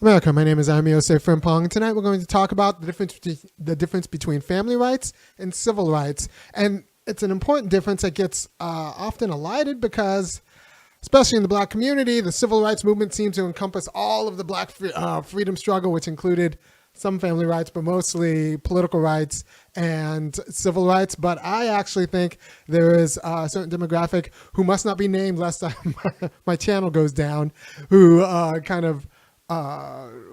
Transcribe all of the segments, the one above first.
America, my name is Osei-Frimpong. Tonight we're going to talk about the difference between family rights and civil rights. And it's an important difference that gets often elided because, especially in the black community, the civil rights movement seems to encompass all of the black freedom struggle, which included some family rights, but mostly political rights and civil rights. But I actually think there is a certain demographic who must not be named lest my channel goes down, who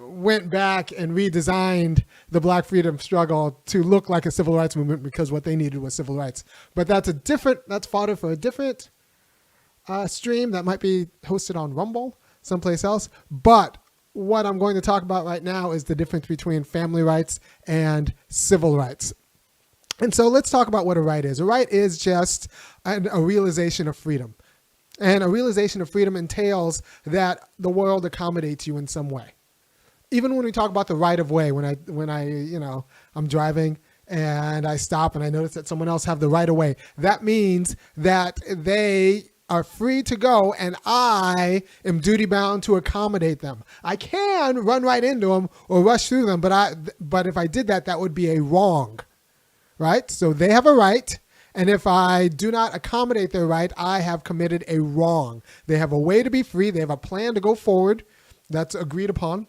went back and redesigned the black freedom struggle to look like a civil rights movement because what they needed was civil rights. But that's fodder for a different stream that might be hosted on Rumble, someplace else. But what I'm going to talk about right now is the difference between family rights and civil rights. And so let's talk about what a right is. A right is just a realization of freedom. And a realization of freedom entails that the world accommodates you in some way. Even when we talk about the right of way, when I'm driving and I stop and I notice that someone else have the right of way, that means that they are free to go and I am duty bound to accommodate them. I can run right into them or rush through them, but if I did that, that would be a wrong, right? So they have a right. And if I do not accommodate their right, I have committed a wrong. They have a way to be free. They have a plan to go forward that's agreed upon.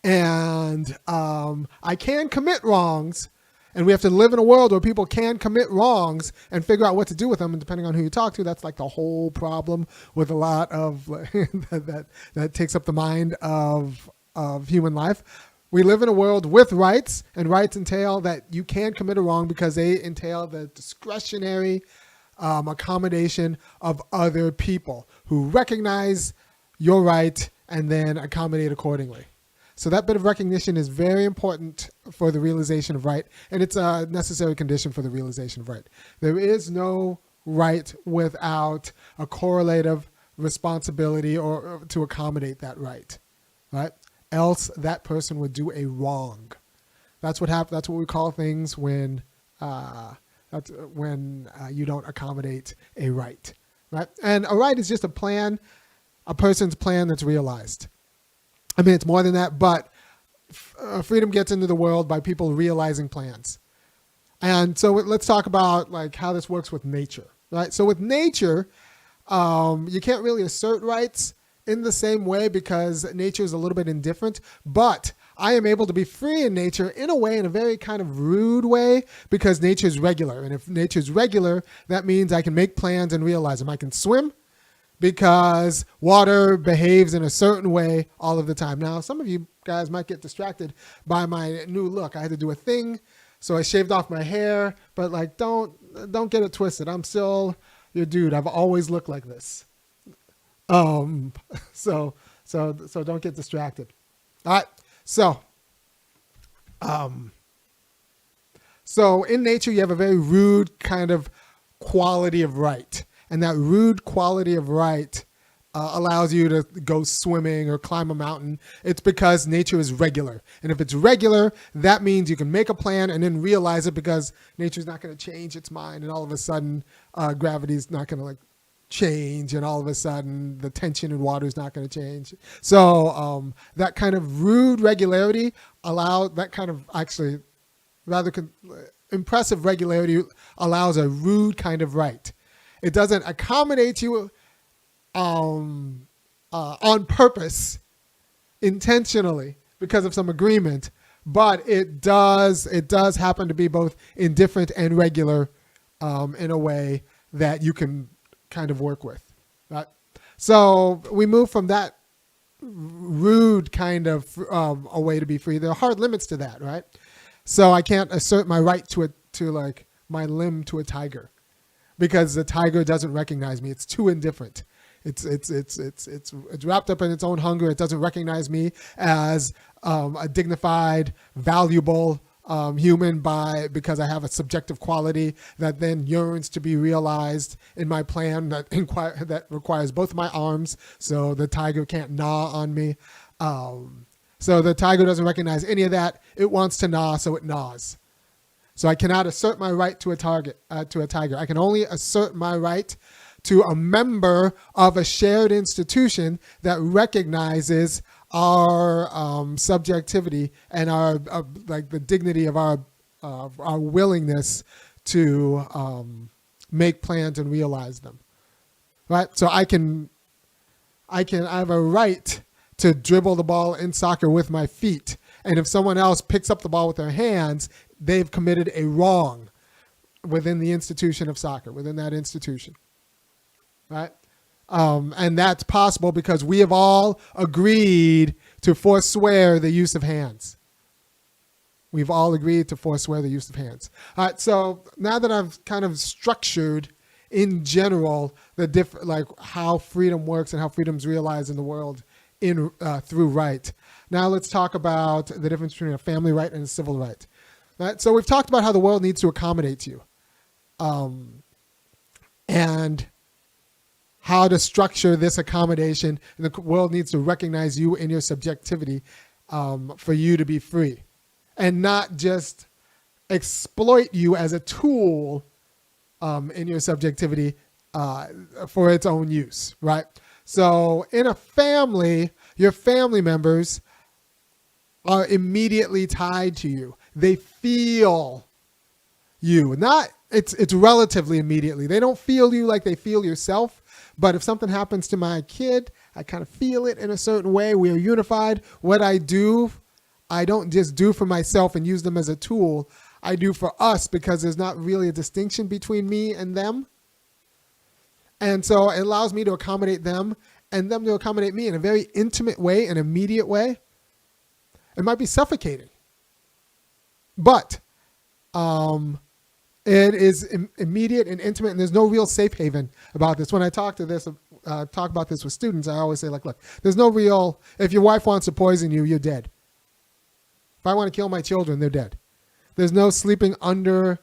And I can commit wrongs. And we have to live in a world where people can commit wrongs and figure out what to do with them. And depending on who you talk to, that's like the whole problem with a lot of that takes up the mind of human life. We live in a world with rights, and rights entail that you can commit a wrong because they entail the discretionary accommodation of other people who recognize your right and then accommodate accordingly. So that bit of recognition is very important for the realization of right, and it's a necessary condition for the realization of right. There is no right without a correlative responsibility or to accommodate that right, right? Else that person would do a wrong. That's what happens. That's what we call things when you don't accommodate a right, right? And a right is just a plan, a person's plan that's realized. I mean, it's more than that, but freedom gets into the world by people realizing plans. And so let's talk about like how this works with nature, right? So with nature, you can't really assert rights in the same way because nature is a little bit indifferent, but I am able to be free in nature in a way, in a very kind of rude way, because nature is regular. And if nature is regular, that means I can make plans and realize them. I can swim because water behaves in a certain way all of the time. Now, some of you guys might get distracted by my new look. I had to do a thing, so I shaved off my hair, but like, don't get it twisted. I'm still your dude. I've always looked like this. So don't get distracted. All right. So in nature, you have a very rude kind of quality of right. And that rude quality of right allows you to go swimming or climb a mountain. It's because nature is regular. And if it's regular, that means you can make a plan and then realize it because nature's not going to change its mind. And all of a sudden, gravity's not going to change, and all of a sudden the tension in water is not going to change. So that kind of rude regularity that kind of actually rather impressive regularity allows a rude kind of right. It doesn't accommodate you on purpose, intentionally, because of some agreement, but it does happen to be both indifferent and regular in a way that you can kind of work with, right? So we move from that rude kind of a way to be free. There are hard limits to that, right? So I can't assert my right to like my limb to a tiger because the tiger doesn't recognize me. It's too indifferent. It's wrapped up in its own hunger. It doesn't recognize me as a dignified, valuable human because I have a subjective quality that then yearns to be realized in my plan that requires both my arms, so the tiger can't gnaw on me. So the tiger doesn't recognize any of that. It wants to gnaw, so it gnaws. So I cannot assert my right to a tiger. I can only assert my right to a member of a shared institution that recognizes our subjectivity and our like the dignity of our willingness to make plans and realize them, right? So I have a right to dribble the ball in soccer with my feet, and if someone else picks up the ball with their hands, they've committed a wrong within the institution of soccer, within that institution, right? And that's possible because we have all agreed to forswear the use of hands. We've all agreed to forswear the use of hands. All right, so now that I've kind of structured in general like how freedom works and how freedom's realized in the world through right, now let's talk about the difference between a family right and a civil right. Right? So we've talked about how the world needs to accommodate you, and how to structure this accommodation. And the world needs to recognize you in your subjectivity for you to be free, and not just exploit you as a tool in your subjectivity for its own use, right? So in a family, your family members are immediately tied to you. They feel you. It's relatively immediately. They don't feel you like they feel yourself. But if something happens to my kid, I kind of feel it in a certain way. We are unified. What I do, I don't just do for myself and use them as a tool. I do for us because there's not really a distinction between me and them. And so it allows me to accommodate them and them to accommodate me in a very intimate way, an immediate way. It might be suffocating, but it is immediate and intimate, and there's no real safe haven about this. When I talk about this with students, I always say, like, look, there's no real, if your wife wants to poison you, you're dead. If I want to kill my children, they're dead. There's no sleeping under,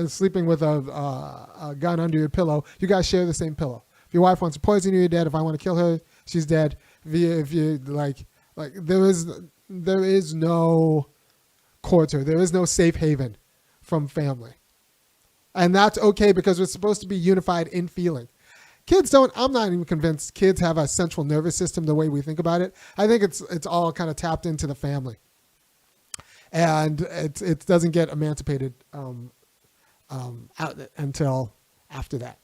sleeping with a gun under your pillow. You guys share the same pillow. If your wife wants to poison you, you're dead. If I want to kill her, she's dead. If you like there is no quarter. There is no safe haven from family. And that's okay because we're supposed to be unified in feeling. Kids don't, I'm not even convinced kids have a central nervous system the way we think about it. I think it's all kind of tapped into the family. And it doesn't get emancipated out until after that.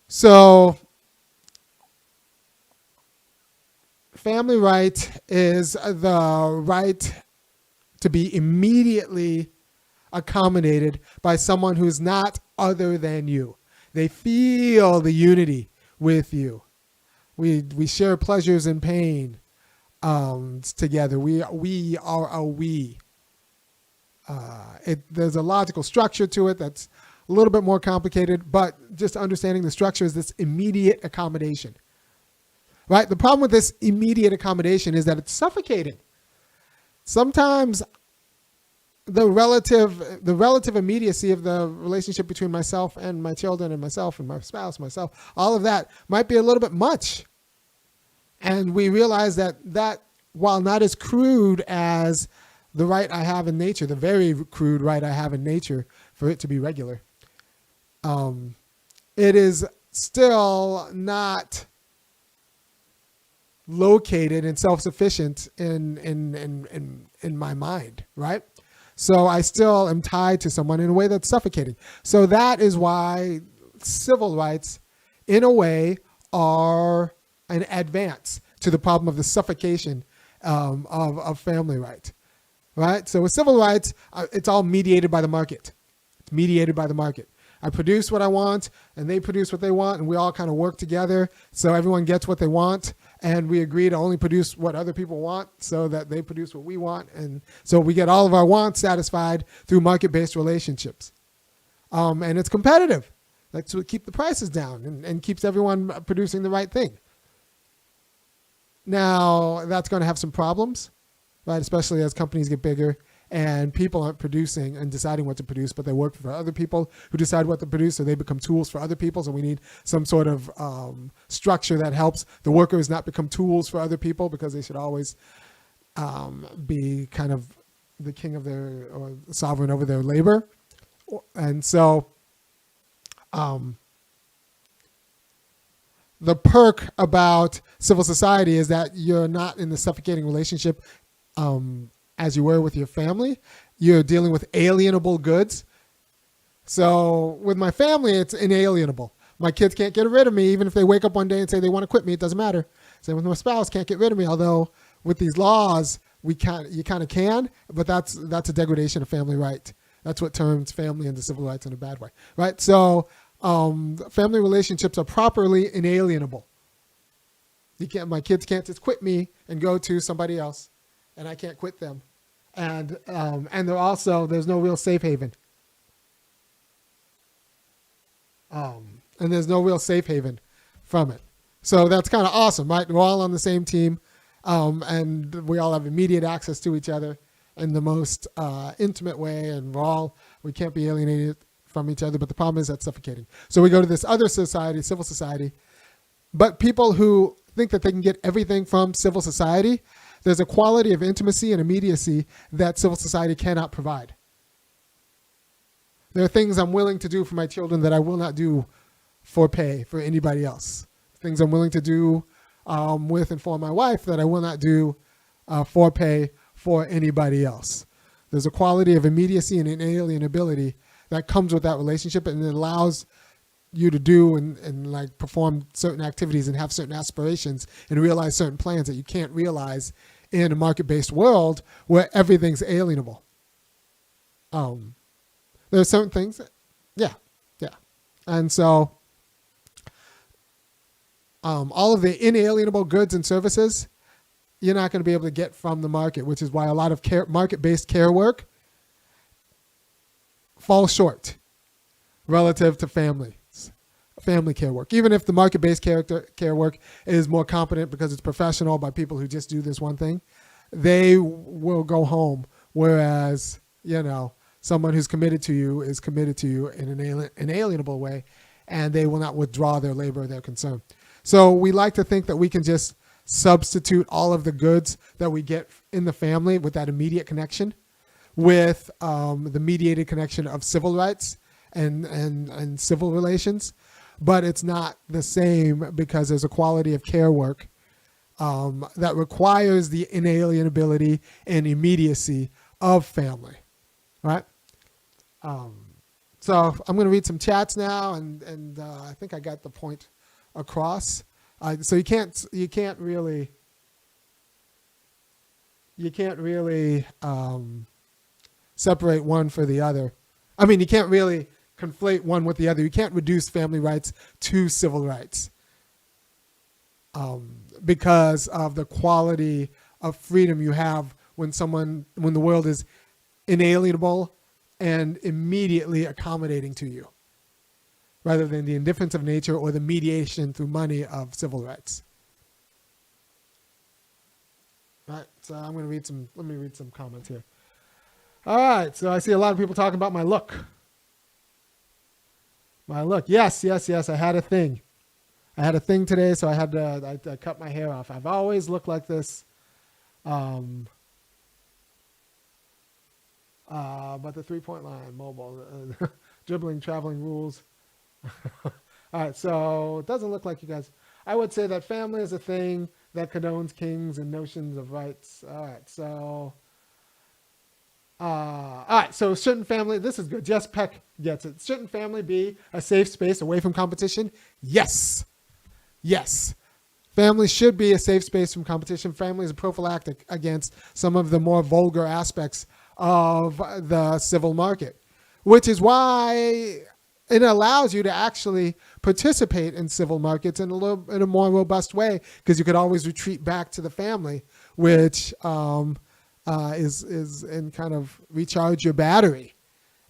So family right is the right to be immediately accommodated by someone who's not other than you. They feel the unity with you. We share pleasures and pain together. We are a we. There's a logical structure to it that's a little bit more complicated, but just understanding the structure is this immediate accommodation. Right? The problem with this immediate accommodation is that it's suffocating. Sometimes the relative immediacy of the relationship between myself and my children and myself and my spouse, myself, all of that might be a little bit much. And we realize that while not as crude as the right I have in nature, the very crude right I have in nature for it to be regular, it is still not located and self-sufficient in my mind, right? So I still am tied to someone in a way that's suffocating. So that is why civil rights, in a way, are an advance to the problem of the suffocation of family rights, right? So with civil rights, it's all mediated by the market. It's mediated by the market. I produce what I want, and they produce what they want, and we all kind of work together so everyone gets what they want, and we agree to only produce what other people want so that they produce what we want, and so we get all of our wants satisfied through market-based relationships. And it's competitive. That's what keeps the prices down and keeps everyone producing the right thing. Now, that's going to have some problems, right? Especially as companies get bigger and people aren't producing and deciding what to produce, but they work for other people who decide what to produce, so they become tools for other people. So we need some sort of structure that helps the workers not become tools for other people, because they should always be kind of the king of their, or sovereign over their labor. And so Um, the perk about civil society is that you're not in the suffocating relationship as you were with your family. You're dealing with alienable goods. So with my family, it's inalienable. My kids can't get rid of me, even if they wake up one day and say they want to quit me. It doesn't matter. Same with my spouse, can't get rid of me. Although with these laws, you kind of can, but that's a degradation of family right. That's what turns family into civil rights in a bad way, right? So family relationships are properly inalienable. My kids can't just quit me and go to somebody else, and I can't quit them. And there's no real safe haven. And there's no real safe haven from it. So that's kind of awesome, right? We're all on the same team, and we all have immediate access to each other in the most intimate way, and we can't be alienated from each other, but the problem is that's suffocating. So we go to this other society, civil society, but people who think that they can get everything from civil society, there's a quality of intimacy and immediacy that civil society cannot provide. There are things I'm willing to do for my children that I will not do for pay for anybody else. Things I'm willing to do with and for my wife that I will not do for pay for anybody else. There's a quality of immediacy and inalienability that comes with that relationship, and it allows you to do and like perform certain activities and have certain aspirations and realize certain plans that you can't realize in a market-based world where everything's alienable. There are certain things that, yeah. And so all of the inalienable goods and services, you're not going to be able to get from the market, which is why a lot of market-based care work falls short relative to family care work. Even if the market-based care work is more competent because it's professional by people who just do this one thing, they will go home. Whereas, someone who's committed to you is committed to you in an inalienable way, and they will not withdraw their labor or their concern. So we like to think that we can just substitute all of the goods that we get in the family with that immediate connection with the mediated connection of civil rights and civil relations. But it's not the same because there's a quality of care work that requires the inalienability and immediacy of family, right? So I'm going to read some chats now, and I think I got the point across. So you can't really separate one for the other. I mean, you can't really conflate one with the other. You can't reduce family rights to civil rights because of the quality of freedom you have when the world is inalienable and immediately accommodating to you, rather than the indifference of nature or the mediation through money of civil rights. All right, so let me read some comments here. All right, so I see a lot of people talking about my look. Yes, I had a thing. I had a thing today, so I cut my hair off. I've always looked like this. But the 3-point line, mobile, dribbling, traveling rules. All right, so it doesn't look like you guys. I would say that family is a thing that condones kings and notions of rights. All right, so shouldn't family, this is good, Jess Peck gets it. Shouldn't family be a safe space away from competition? Yes. Family should be a safe space from competition. Family is a prophylactic against some of the more vulgar aspects of the civil market, which is why it allows you to actually participate in civil markets in a more robust way, because you could always retreat back to the family, which is and kind of recharge your battery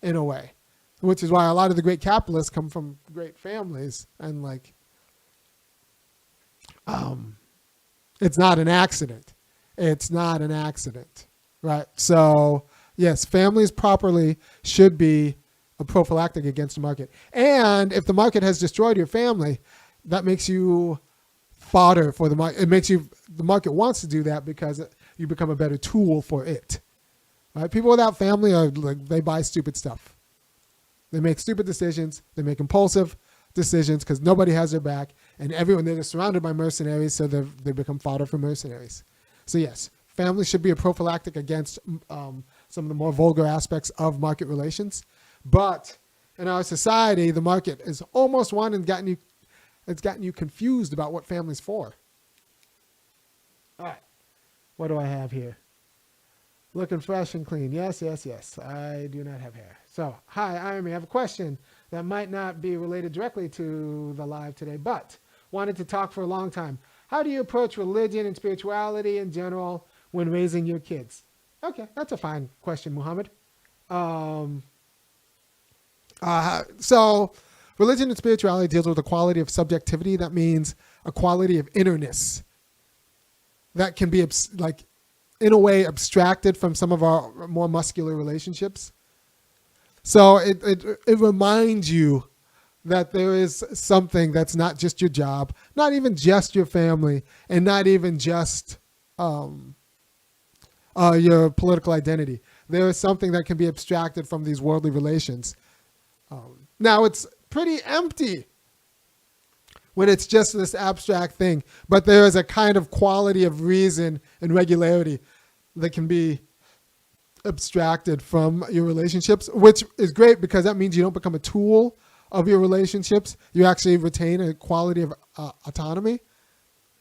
in a way, which is why a lot of the great capitalists come from great families, and it's not an accident. Right? So yes, families properly should be a prophylactic against the market. And if the market has destroyed your family, that makes you fodder for the market. The market wants to do that because you become a better tool for it. Right? People without family they buy stupid stuff. They make stupid decisions. They make impulsive decisions because nobody has their back, and they're surrounded by mercenaries, so they become fodder for mercenaries. So yes, family should be a prophylactic against some of the more vulgar aspects of market relations. But in our society, the market is almost won and it's gotten you confused about what family's for. All right, what do I have here? Looking fresh and clean. Yes. I do not have hair. So, hi, Irony. I have a question that might not be related directly to the live today, but wanted to talk for a long time. How do you approach religion and spirituality in general when raising your kids? Okay, that's a fine question, Muhammad. So religion and spirituality deals with a quality of subjectivity. That means a quality of innerness that can be in a way abstracted from some of our more muscular relationships. So it reminds you that there is something that's not just your job, not even just your family, and not even just your political identity. There is something that can be abstracted from these worldly relations. Now it's pretty empty when it's just this abstract thing, but there is a kind of quality of reason and regularity that can be abstracted from your relationships, which is great because that means you don't become a tool of your relationships. You actually retain a quality of autonomy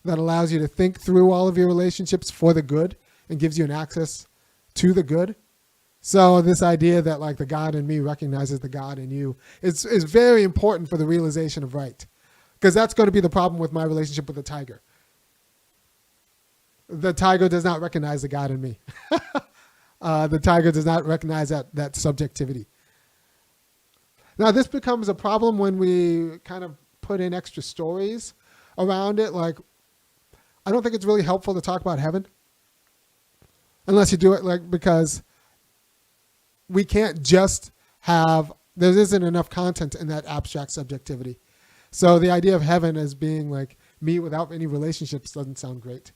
that allows you to think through all of your relationships for the good and gives you an access to the good. So this idea that like the God in me recognizes the God in you is very important for the realization of right. Because that's going to be the problem with my relationship with the tiger. The tiger does not recognize the God in me. The tiger does not recognize that subjectivity. Now, this becomes a problem when we kind of put in extra stories around it. Like, I don't think it's really helpful to talk about heaven unless you do it because we can't just there isn't enough content in that abstract subjectivity. So the idea of heaven as being like me without any relationships doesn't sound great.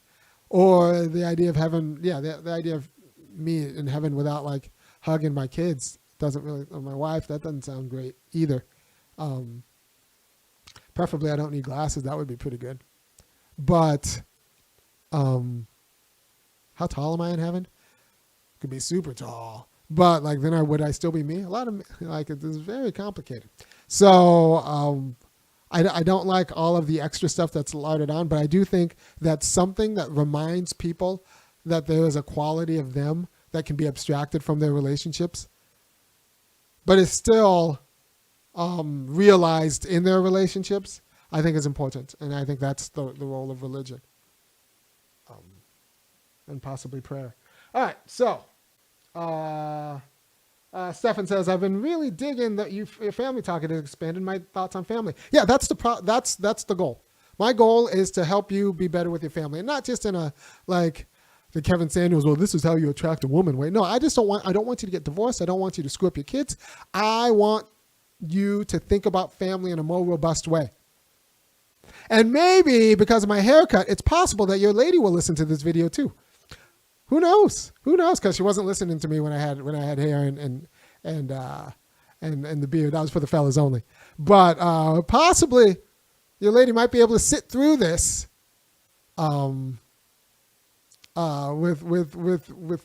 Or the idea of heaven, the idea of me in heaven without like hugging my kids doesn't really, or my wife, that doesn't sound great either. Preferably I don't need glasses. That would be pretty good. But how tall am I in heaven? Could be super tall. But like then would I still be me? A lot of like it's very complicated. So I don't like all of the extra stuff that's larded on, but I do think that's something that reminds people that there is a quality of them that can be abstracted from their relationships, but is still realized in their relationships, I think is important. And I think that's the role of religion and possibly prayer. All right, so Stefan says, I've been really digging that your family talk. It has expanded my thoughts on family. Yeah, that's the goal. My goal is to help you be better with your family, and not just in a like the Kevin Samuels, well, this is how you attract a woman way. No, I don't want you to get divorced. I don't want you to screw up your kids. I want you to think about family in a more robust way. And maybe because of my haircut, it's possible that your lady will listen to this video too. Who knows? Because she wasn't listening to me when I had hair and the beard. That was for the fellas only. But possibly your lady might be able to sit through this with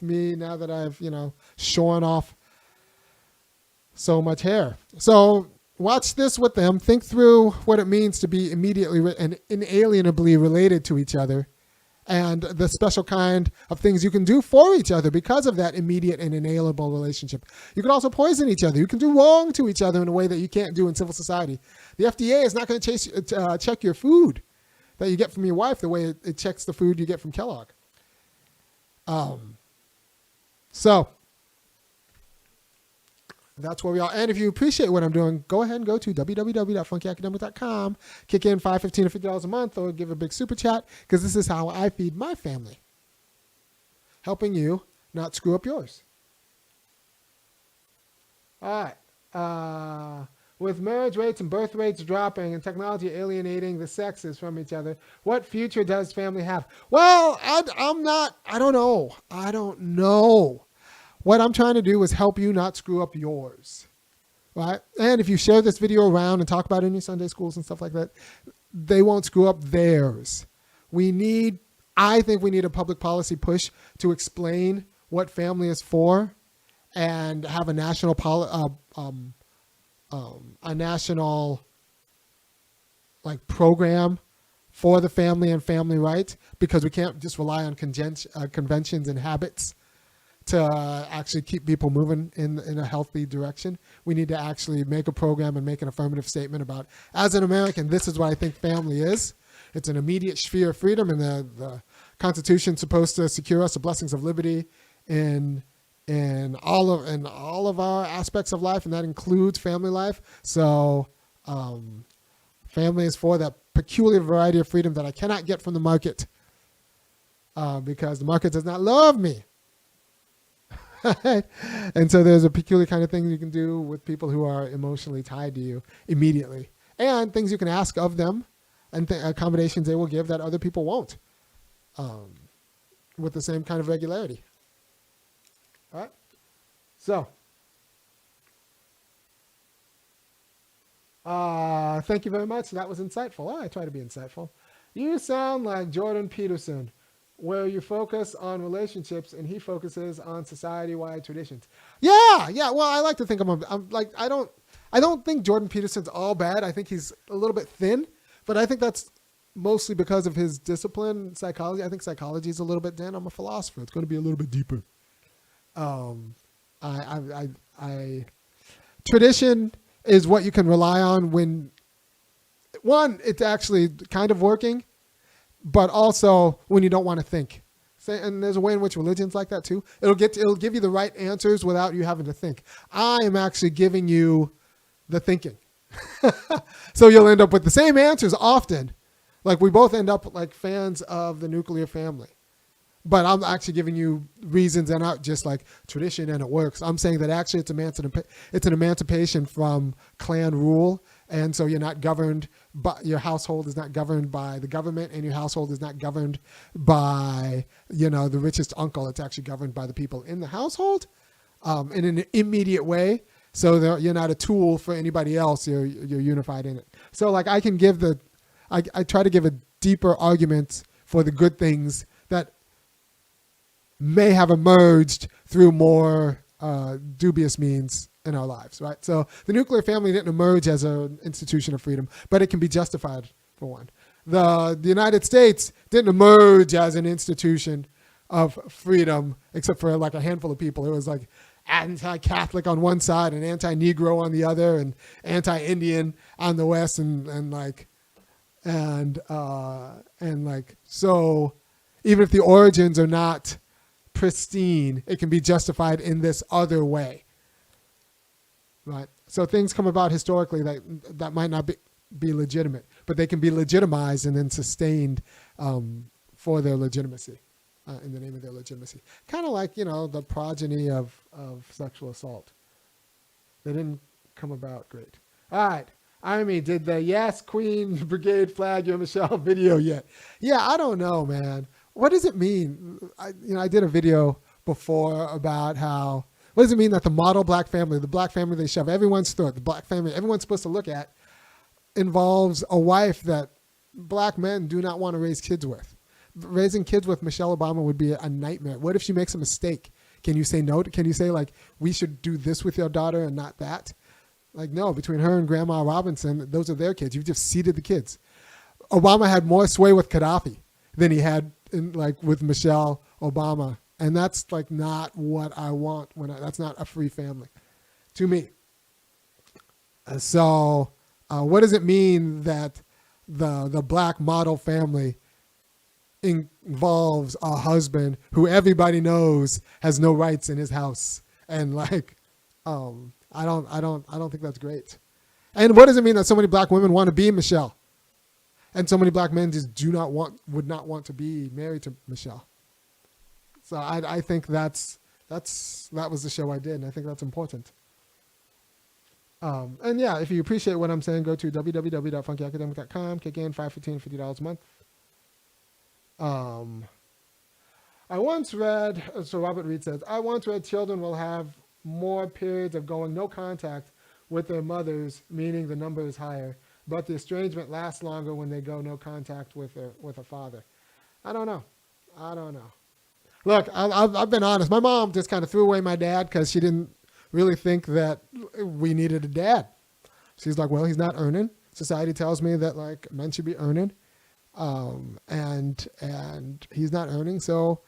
me now that I've shorn off so much hair. So watch this with them. Think through what it means to be immediately and inalienably related to each other, and the special kind of things you can do for each other because of that immediate and inalienable relationship. You can also poison each other. You can do wrong to each other in a way that you can't do in civil society. The FDA is not going to check your food that you get from your wife the way it checks the food you get from Kellogg. So that's where we are. And if you appreciate what I'm doing, go ahead and go to www.funkyacademic.com, kick in $5, $15, or $50 a month, or give a big super chat, because this is how I feed my family, helping you not screw up yours. All right. With marriage rates and birth rates dropping and technology alienating the sexes from each other, what future does family have? Well, I don't know. What I'm trying to do is help you not screw up yours. right? And if you share this video around and talk about it in your Sunday schools and stuff like that, they won't screw up theirs. I think we need a public policy push to explain what family is for, and have a national program for the family and family rights, because we can't just rely on conventions and habits to actually keep people moving in a healthy direction. We need to actually make a program and make an affirmative statement about, as an American, this is what I think family is. It's an immediate sphere of freedom, and the Constitution's supposed to secure us the blessings of liberty in all of our aspects of life, and that includes family life. So family is for that peculiar variety of freedom that I cannot get from the market, because the market does not love me. And so there's a peculiar kind of thing you can do with people who are emotionally tied to you immediately, and things you can ask of them, and accommodations they will give that other people won't, with the same kind of regularity. All right. So, thank you very much. That was insightful. I try to be insightful. You sound like Jordan Peterson, where you focus on relationships and he focuses on society-wide traditions. Yeah. Well, I like to think I'm like, I don't think Jordan Peterson's all bad. I think he's a little bit thin, but I think that's mostly because of his discipline, psychology. I think psychology is a little bit thin. I'm a philosopher. It's going to be a little bit deeper. Tradition is what you can rely on when, one, it's actually kind of working, but also when you don't want to think. And there's a way in which religion's like that too. It'll give you the right answers without you having to think. I am actually giving you the thinking. So you'll end up with the same answers often. Like we both end up like fans of the nuclear family. But I'm actually giving you reasons and not just like tradition and it works. I'm saying that actually it's an emancipation from clan rule. And so you're not governed, but your household is not governed by the government, and your household is not governed by, the richest uncle. It's actually governed by the people in the household in an immediate way. So you're not a tool for anybody else. You're unified in it. So like I try to give a deeper argument for the good things that may have emerged through more dubious means in our lives, right? So the nuclear family didn't emerge as an institution of freedom, but it can be justified for one. The United States didn't emerge as an institution of freedom, except for like a handful of people. It was like anti-Catholic on one side and anti-Negro on the other, and anti-Indian on the west, so even if the origins are not pristine, it can be justified in this other way, right? So things come about historically that might not be legitimate, but they can be legitimized and then sustained for their legitimacy, in the name of their legitimacy. Kind of like, the progeny of sexual assault. They didn't come about great. All right. Army, did the Yes Queen Brigade flag your Michelle video yet? Yeah, I don't know, man. What does it mean? I did a video before about what does it mean that the model black family, the black family they shove everyone's throat, the black family everyone's supposed to look at, involves a wife that black men do not want to raise kids with. Raising kids with Michelle Obama would be a nightmare. What if she makes a mistake? Can you say no? Can you say, like, we should do this with your daughter and not that? Like, no, between her and Grandma Robinson, those are their kids. You've just seeded the kids. Obama had more sway with Gaddafi than he had with Michelle Obama. And that's like not what I want that's not a free family to me. So what does it mean that the black model family involves a husband who everybody knows has no rights in his house? And I don't think that's great. And what does it mean that so many black women want to be Michelle, and so many black men just would not want to be married to Michelle? So I think that was the show I did, and I think that's important. And yeah, if you appreciate what I'm saying, go to www.funkyacademic.com, kick in $5, $15, $50 a month. I once read, so Robert Reed says, I once read children will have more periods of going no contact with their mothers, meaning the number is higher, but the estrangement lasts longer when they go no contact with a father. I don't know. Look, I've been honest. My mom just kind of threw away my dad because she didn't really think that we needed a dad. She's like, well, he's not earning. Society tells me that like men should be earning, and he's not earning. So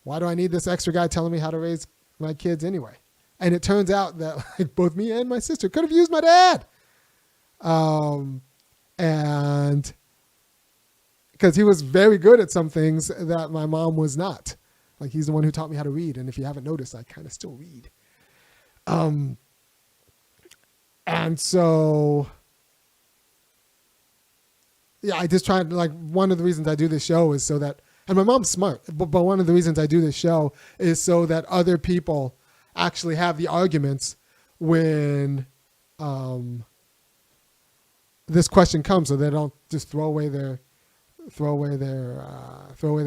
why do I need this extra guy telling me how to raise my kids anyway? And it turns out that like both me and my sister could have used my dad, and because he was very good at some things that my mom was not. Like he's the one who taught me how to read, and if you haven't noticed, I kind of still read. And so, yeah, I just tried, like, one of the reasons I do this show is so that, and my mom's smart, but one of the reasons I do this show is so that other people actually have the arguments when this question comes, so they don't just throw away their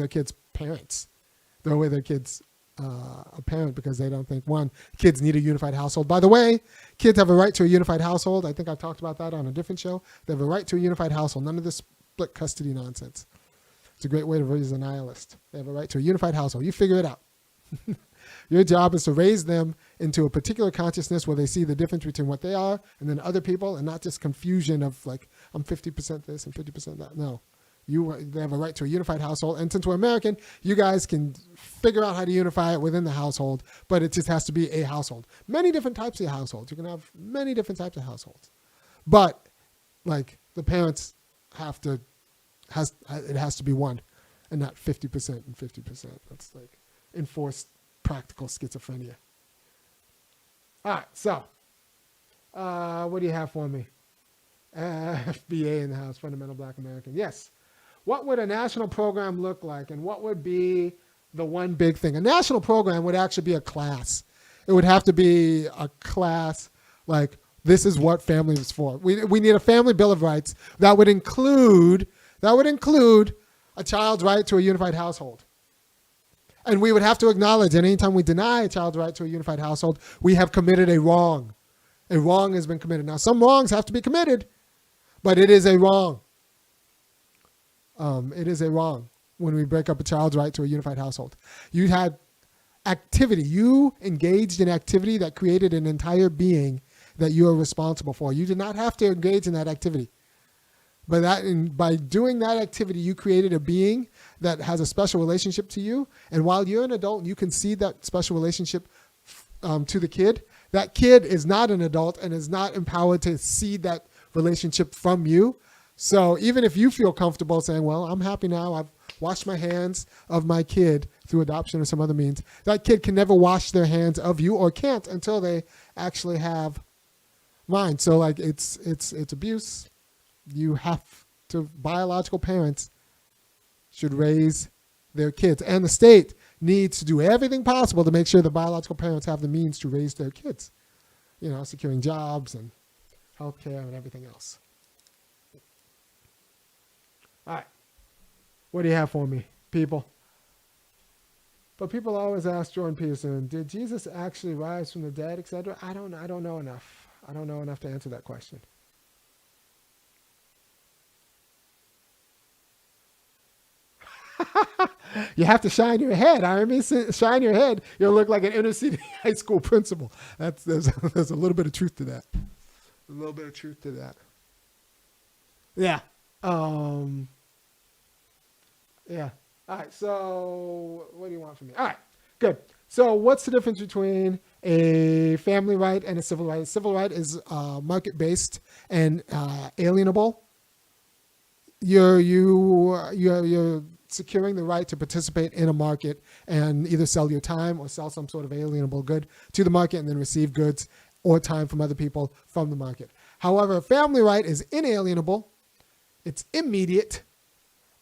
kids' parents, throw away their kids' a parent because they don't think, one, kids need a unified household. By the way, kids have a right to a unified household. I think I talked about that on a different show. They have a right to a unified household. None of this split custody nonsense. It's a great way to raise a nihilist. They have a right to a unified household. You figure it out. Your job is to raise them into a particular consciousness where they see the difference between what they are and then other people, and not just confusion of like, I'm 50% this and 50% that. No. They have a right to a unified household. And since we're American, you guys can figure out how to unify it within the household, but it just has to be a household. Many different types of households. You can have many different types of households. But like the parents it has to be one and not 50% and 50%. That's like enforced practical schizophrenia. All right, so what do you have for me? FBA in the house, Fundamental Black American. Yes. What would a national program look like, and what would be the one big thing? A national program would actually be a class. It would have to be a class like, this is what family is for. We need a family bill of rights that would include a child's right to a unified household. And we would have to acknowledge that anytime we deny a child's right to a unified household, we have committed a wrong. A wrong has been committed. Now, some wrongs have to be committed, but it is a wrong. It is a wrong when we break up a child's right to a unified household. You had activity. You engaged in activity that created an entire being that you are responsible for. You did not have to engage in that activity. But by doing that activity, you created a being that has a special relationship to you. And while you're an adult, you can see that special relationship to the kid. That kid is not an adult and is not empowered to see that relationship from you. So even if you feel comfortable saying, well, I'm happy now, I've washed my hands of my kid through adoption or some other means, that kid can never wash their hands of you, or can't until they actually have mine. So like it's abuse. You have to, biological parents should raise their kids, and the state needs to do everything possible to make sure the biological parents have the means to raise their kids, securing jobs and healthcare and everything else. All right. What do you have for me, people? But people always ask Jordan Peterson, did Jesus actually rise from the dead, etc.? I don't know enough. I don't know enough to answer that question. You have to shine your head. Shine your head. You'll look like an inner city high school principal. There's a little bit of truth to that. A little bit of truth to that. Yeah. Yeah. All right. So what do you want from me? All right. Good. So what's the difference between a family right and a civil right? A civil right is market-based and alienable. You're securing the right to participate in a market and either sell your time or sell some sort of alienable good to the market and then receive goods or time from other people from the market. However, a family right is inalienable, it's immediate,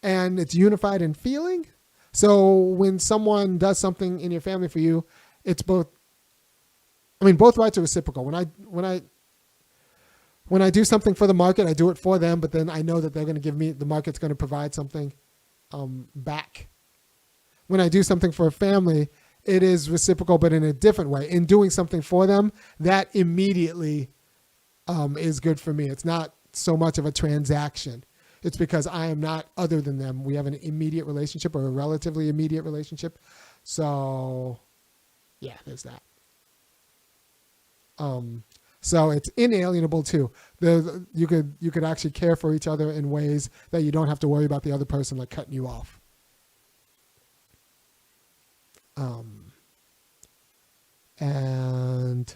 and it's unified in feeling. So when someone does something in your family for you, it's both. I mean, both rights are reciprocal. When I do something for the market, I do it for them, but then I know that they're going to give me, the market's going to provide something back. When I do something for a family, it is reciprocal, but in a different way. In doing something for them, that immediately is good for me. It's not so much of a transaction. It's because I am not other than them. We have an immediate relationship or a relatively immediate relationship. So, yeah, there's that. So it's inalienable too. You could actually care for each other in ways that you don't have to worry about the other person like cutting you off. And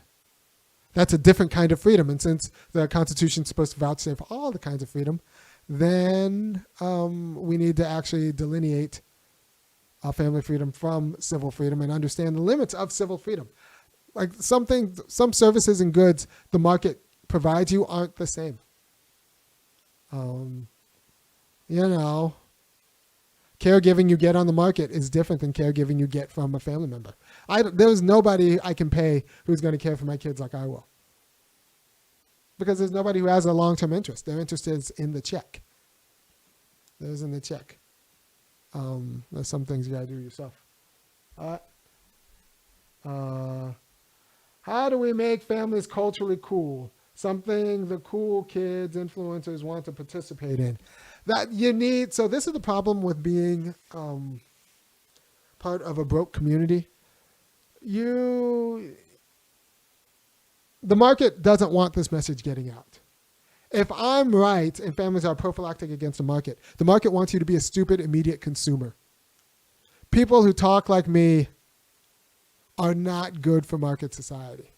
that's a different kind of freedom. And since the Constitution is supposed to vouchsafe all the kinds of freedom, then we need to actually delineate family freedom from civil freedom and understand the limits of civil freedom. Like some services and goods the market provides you aren't the same. Caregiving you get on the market is different than caregiving you get from a family member. There's nobody I can pay who's going to care for my kids like I will. Because there's nobody who has a long-term interest. Their interest is in the check. There's in the check. There's some things you got to do yourself. How do we make families culturally cool? Something the cool kids, influencers want to participate in. So this is the problem with being part of a broke community. The market doesn't want this message getting out. If I'm right and families are prophylactic against the market wants you to be a stupid, immediate consumer. People who talk like me are not good for market society.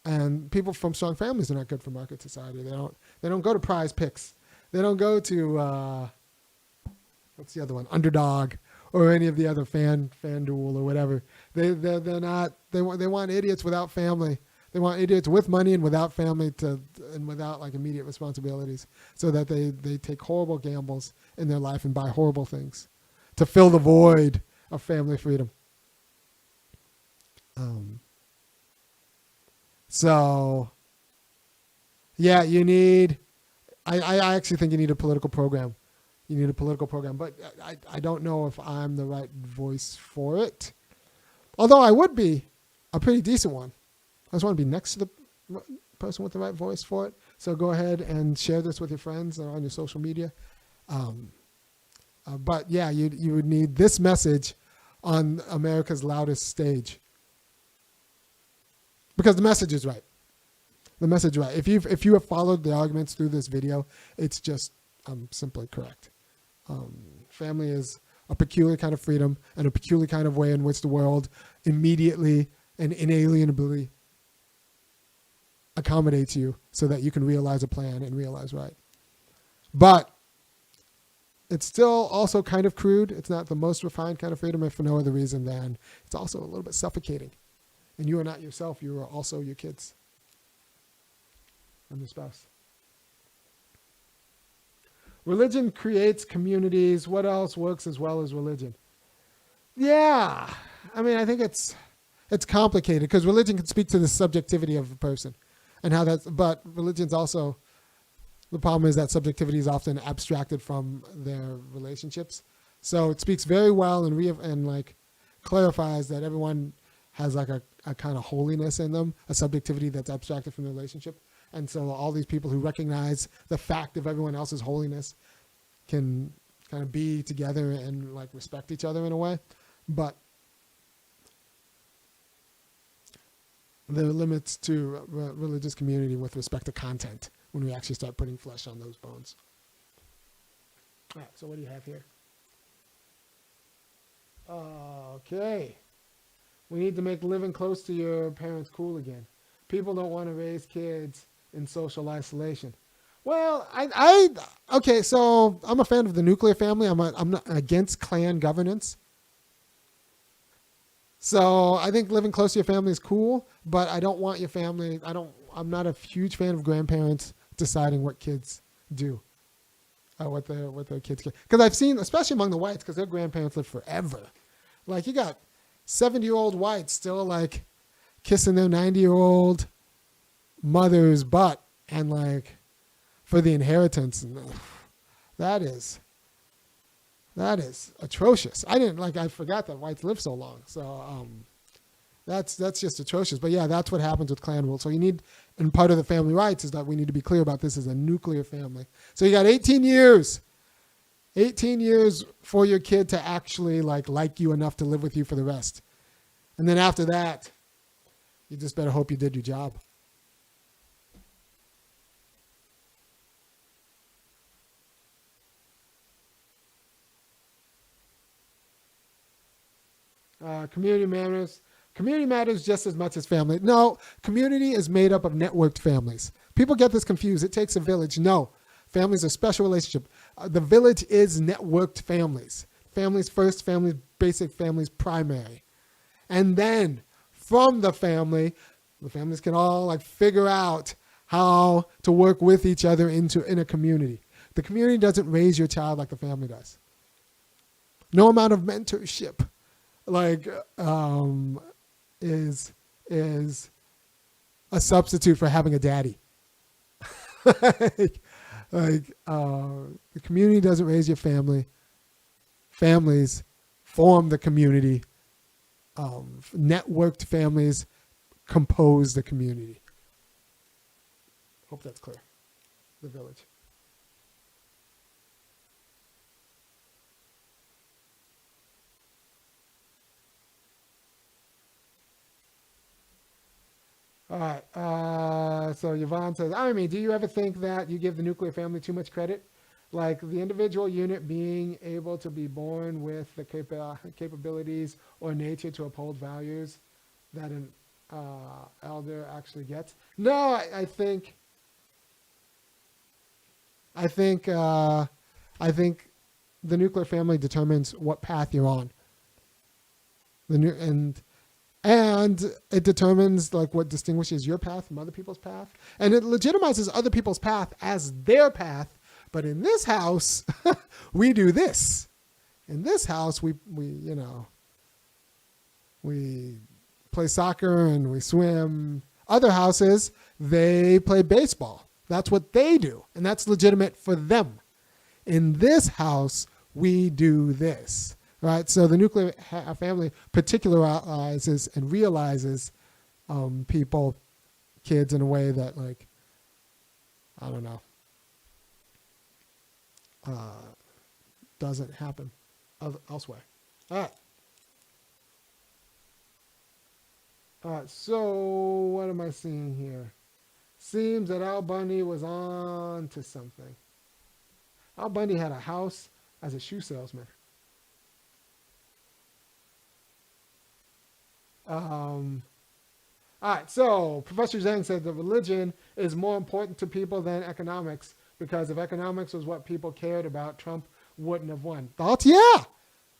And people from strong families are not good for market society. They don't go to Prize Picks. They don't go to what's the other one? Underdog or any of the other FanDuel or whatever. They're not. They want idiots without family. They want idiots with money and without family and without like immediate responsibilities, so that they take horrible gambles in their life and buy horrible things to fill the void of family freedom. So, yeah, you need. I actually think you need a political program. You need a political program, but I don't know if I'm the right voice for it. Although I would be a pretty decent one. I just want to be next to the person with the right voice for it. So go ahead and share this with your friends or on your social media. But yeah, you would need this message on America's loudest stage. Because the message is right. The message is right. If you have followed the arguments through this video, it's just simply correct. Family is a peculiar kind of freedom and a peculiar kind of way in which the world immediately and inalienably accommodates you so that you can realize a plan and realize right. But it's still also kind of crude. It's not the most refined kind of freedom, if for no other reason than it's also a little bit suffocating. And you are not yourself. You are also your kids and your spouse. Religion creates communities. What else works as well as religion? Yeah. I mean, I think it's complicated because religion can speak to the subjectivity of a person and how but religion's also, the problem is that subjectivity is often abstracted from their relationships. So it speaks very well and like clarifies that everyone has like a kind of holiness in them, a subjectivity that's abstracted from the relationship. And so all these people who recognize the fact of everyone else's holiness can kind of be together and like respect each other in a way. But there are limits to religious community with respect to content when we actually start putting flesh on those bones. All right, so what do you have here? Okay. We need to make living close to your parents cool again. People don't want to raise kids in social isolation. Well, okay, so I'm a fan of the nuclear family. I'm not against clan governance. So I think living close to your family is cool, but I don't want your family. I'm not a huge fan of grandparents deciding what kids do, what their kids get. Because I've seen, especially among the whites, because their grandparents live forever. Like you got 70-year-old whites still like kissing their 90-year-old mother's butt and like for the inheritance, and that is atrocious. I forgot that whites live so long. So That's just atrocious. But yeah, that's what happens with clan rule. So you need, and part of the family rights is that we need to be clear about this as a nuclear family. So you got 18 years. 18 years for your kid to actually like you enough to live with you for the rest. And then after that, you just better hope you did your job. Community matters. Community matters just as much as family. No, community is made up of networked families. People get this confused. It takes a village. No, families are special relationship. The village is networked families. Families first, families basic, families primary. And then from the families can all figure out how to work with each other in a community. The community doesn't raise your child like the family does. No amount of mentorship is a substitute for having a daddy. The community doesn't raise your family. Families form the community. Networked families compose the community. Hope that's clear. The village. All right. So Yvonne says, do you ever think that you give the nuclear family too much credit? Like the individual unit being able to be born with the capabilities or nature to uphold values that an elder actually gets? No, I think the nuclear family determines what path you're on. And it determines what distinguishes your path from other people's path. And it legitimizes other people's path as their path. But in this house, we do this. In this house, we play soccer and we swim. Other houses, they play baseball. That's what they do. And that's legitimate for them. In this house, we do this. Right, so the nuclear family particularizes and realizes kids in a way that, doesn't happen elsewhere. All right, so what am I seeing here? Seems that Al Bundy was on to something. Al Bundy had a house as a shoe salesman. All right, so Professor Zhang said that religion is more important to people than economics because if economics was what people cared about, Trump wouldn't have won. Thoughts? Yeah.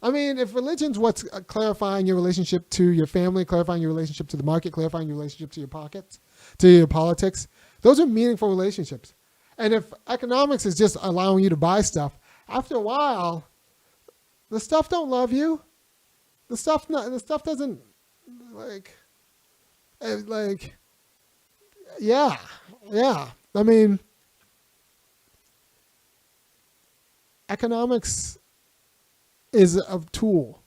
If religion's what's clarifying your relationship to your family, clarifying your relationship to the market, clarifying your relationship to your pockets, to your politics, those are meaningful relationships. And if economics is just allowing you to buy stuff, after a while, the stuff don't love you. The stuff doesn't. Yeah. Economics is a tool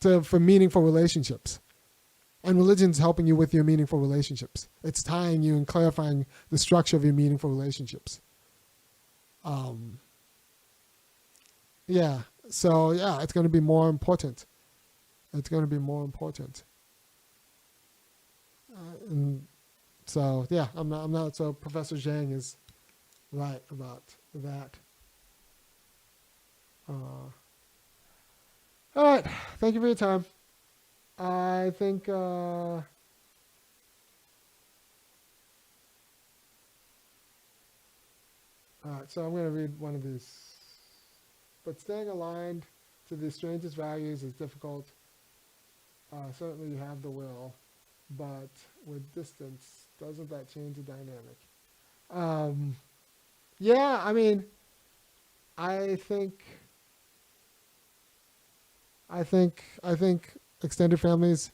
for meaningful relationships. And religion's helping you with your meaningful relationships. It's tying you and clarifying the structure of your meaningful relationships. So it's going to be more important. It's going to be more important. I'm not. So Professor Zhang is right about that. All right. Thank you for your time. I think. All right. So I'm going to read one of these. But staying aligned to the strangest values is difficult. Certainly you have the will, but with distance, doesn't that change the dynamic? I think extended families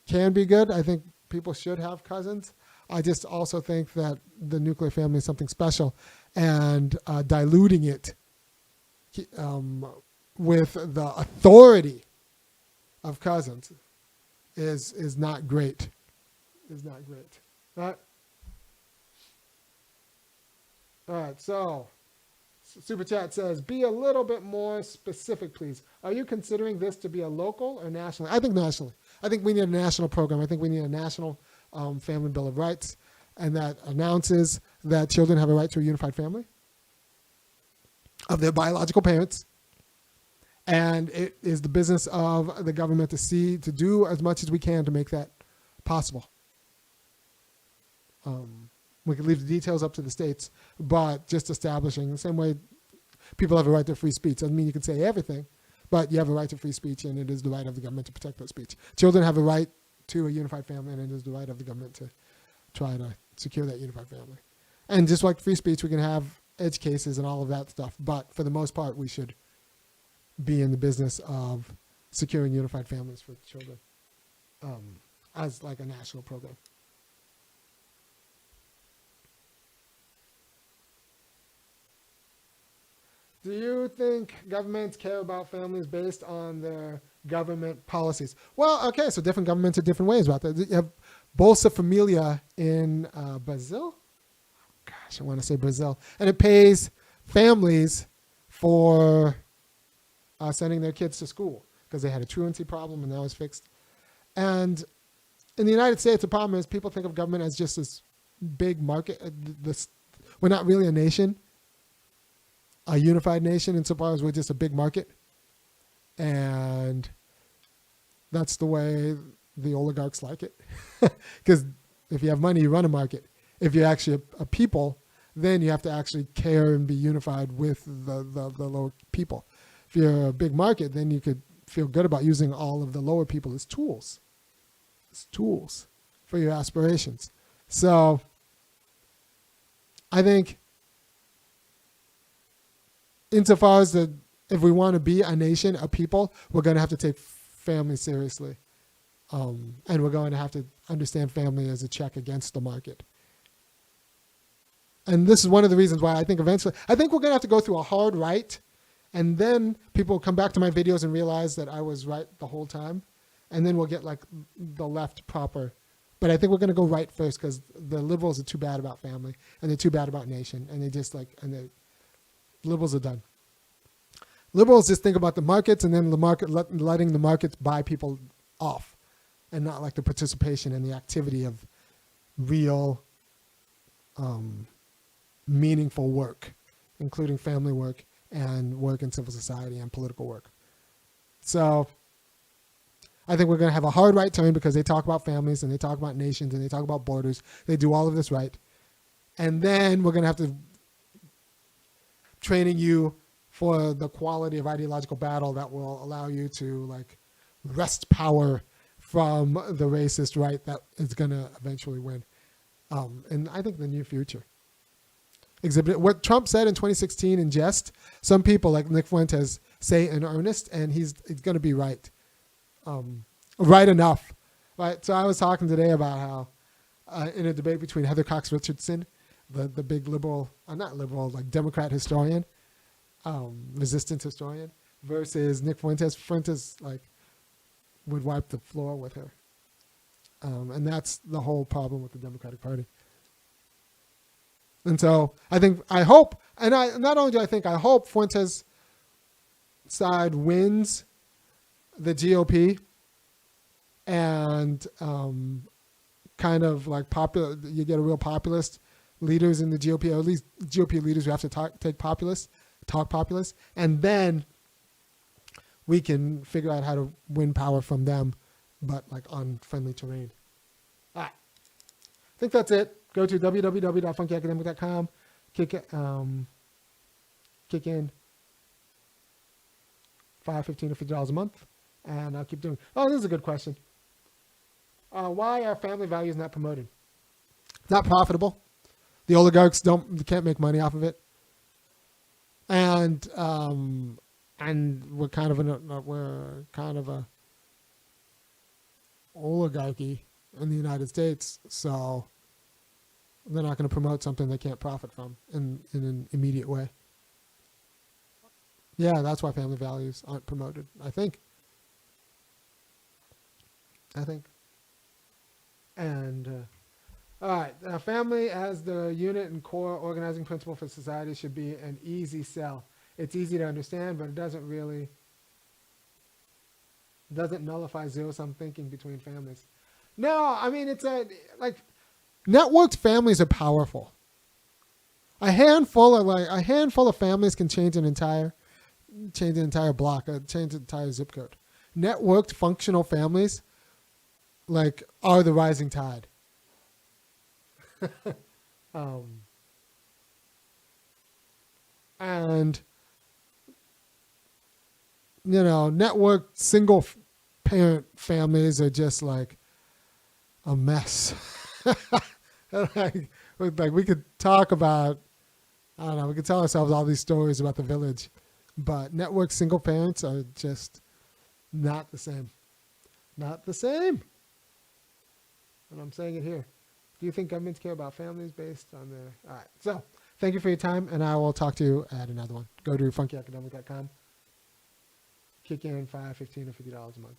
can be good. I think people should have cousins. I just also think that the nuclear family is something special, and diluting it with the authority of cousins is not great. Is not great. All right. So Super Chat says, be a little bit more specific, please. Are you considering this to be a local or national? I think nationally. I think we need a national program. I think we need a national family bill of rights, and that announces that children have a right to a unified family of their biological parents. And it is the business of the government to do as much as we can to make that possible. We could leave the details up to the states, but just establishing the same way people have a right to free speech. Doesn't mean you can say everything, but you have a right to free speech, and it is the right of the government to protect that speech. Children have a right to a unified family, and it is the right of the government to try to secure that unified family. And just like free speech, we can have edge cases and all of that stuff, but for the most part, we should be in the business of securing unified families for children as like a national program. Do you think governments care about families based on their government policies? Well, okay, so different governments are different ways about that. You have Bolsa Familia in Brazil. Gosh, I want to say Brazil. And it pays families for sending their kids to school because they had a truancy problem and that was fixed. And in the United States, the problem is people think of government as just this big market. We're not really a nation, a unified nation, insofar as we're just a big market. And that's the way the oligarchs like it. Because if you have money, you run a market. If you're actually a people, then you have to actually care and be unified with the lower people. If you're a big market, then you could feel good about using all of the lower people as tools. As tools for your aspirations. So I think insofar as if we want to be a nation, a people, we're going to have to take family seriously. And we're going to have to understand family as a check against the market. And this is one of the reasons why I think eventually, I think we're going to have to go through a hard right. And then people will come back to my videos and realize that I was right the whole time. And then we'll get like the left proper. But I think we're going to go right first because the liberals are too bad about family and they're too bad about nation. And they just liberals are done. Liberals just think about the markets and then the market letting the markets buy people off and not like the participation and the activity of real meaningful work, including family work and work in civil society and political work. So I think we're going to have a hard right turn because they talk about families and they talk about nations and they talk about borders. They do all of this right. And then we're going to have to training you for the quality of ideological battle that will allow you to like wrest power from the racist right that is going to eventually win. And I think the near future. Exhibit what Trump said in 2016 in jest. Some people like Nick Fuentes say in earnest, and he's going to be right, right enough. Right. So I was talking today about how in a debate between Heather Cox Richardson, the big liberal, not liberal, like Democrat historian, resistance historian, versus Nick Fuentes. Fuentes like would wipe the floor with her, and that's the whole problem with the Democratic Party. And so I hope Fuentes' side wins the GOP and kind of like you get a real populist leaders in the GOP, or at least GOP leaders who have to talk populist, and then we can figure out how to win power from them, but like on friendly terrain. All right. I think that's it. Go to www.funkyacademic.com, kick in $5, $15, or $50 a month, and I'll keep doing. Oh, this is a good question. Why are family values not promoted? Not profitable. The oligarchs can't make money off of it, and we're kind of a oligarchy in the United States, so they're not going to promote something they can't profit from in an immediate way. Yeah, that's why family values aren't promoted, I think. I think. And all right, family as the unit and core organizing principle for society should be an easy sell. It's easy to understand, but it doesn't nullify zero-sum thinking between families. No, I mean it's networked families are powerful. A handful of families can change an entire block, change an entire zip code. Networked functional families are the rising tide. And networked single parent families are just like a mess. We could talk about, I don't know, we could tell ourselves all these stories about the village, but networked single parents are just not the same. Not the same. And I'm saying it here. Do you think governments care about families based on their... All right. So thank you for your time, and I will talk to you at another one. Go to funkyacademic.com. Kick in $5, $15, or $50 a month.